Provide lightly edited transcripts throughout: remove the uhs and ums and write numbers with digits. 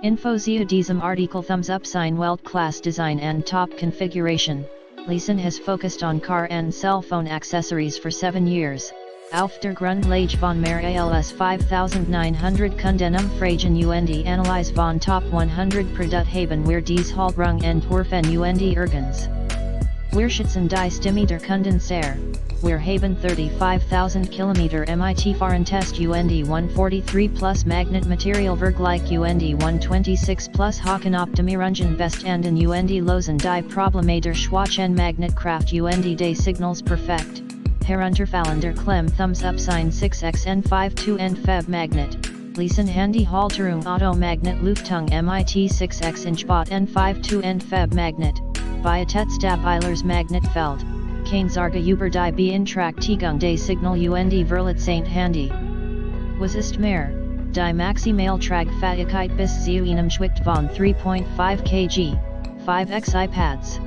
Info zu diesem Artikel. Thumbs up sign. Weltklasse design and top configuration. LISEN has focused on car and cell phone accessories for 7 years. Auf der Grundlage von mehr als 5900 Kunden umfragen und Analyse von Top 100 Produkt haben wir diese Halterung entworfen und ergänzt. Wir schätzen die Stimme der Kunden sehr. Wir haben 35,000 Kilometer mit fahren Test und 143 plus Magnet Material Vergleich und 126 plus Haken Optimierungen Bestanden und losen die Probleme der schwachen Magnetkraft und des Signals perfekt. Herunterfallen der Klemm. Thumbs up sign. 6x N52 Feb Magnet. LISEN Handyhalterung Auto Magnet Lüftung mit 6x Inchbot N52 Feb Magnet. Bietetstabilers Magnetfeld. Keine Sorge über die Beeinträchtigung des Signal und Verletzung Handy. Was ist mehr? Die maximale Tragfähigkeit bis zu einem Gewicht von 3.5 kg. 5x iPads.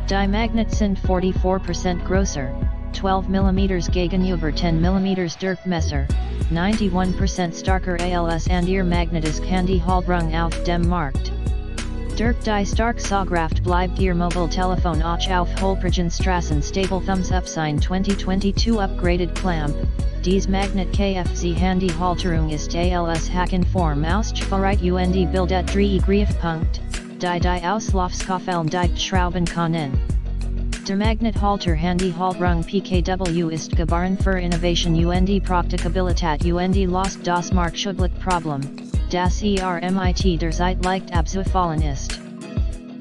Die Magnet sind 44% größer. 12 mm gegenüber 10 mm Durchmesser, 91% starker als and ihr Magnetisk Handyhalterung auf dem Markt. Durch die stark Saugkraft bleibt ihr Mobiltelefon auch auf holprigen Straßen stable. Thumbs up sign. 2022 upgraded Clamp. Dies Magnet KFZ Handyhalterung ist als Hackenform ausgeführt und bildet 3 Griffpunkt, die Auslaufskoffeln die Schrauben können. Der Magnethalter Handyhalterung PKW ist geboren für Innovation und Praktikabilität und löst das marktübliche Problem, das mit der Zeit leicht abzufallen ist.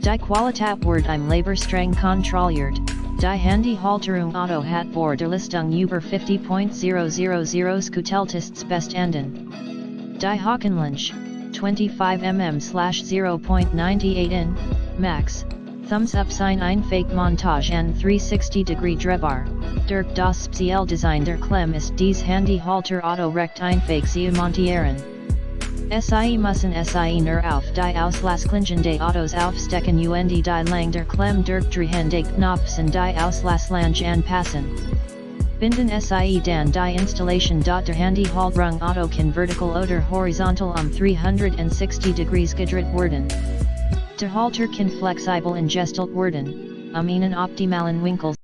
Die Qualität wird im Labor streng kontrolliert. Die Handyhalterung Auto hat vor der Listung über 50.000 Skutelltests bestanden. Die Hakenlänge 25 mm/0.98 in, max. Thumbs up sign. Fake Montage and 360-degree Drehbar. Durch das Spezialdesign der Klemm ist dies Handyhalter Auto recht einfach zu montieren. Sie müssen sie nur auf die Auslassklingen des Autos aufstecken und die Lang der Klemm durchdrehen des Knopfs und die Auslasslange anpassen. Binden sie dann die Installation. Der Handyhalterung Auto kann vertical oder horizontal 360 degrees gedreht werden. Der Halter kann flexibel eingestellt werden, einen optimalen Winkel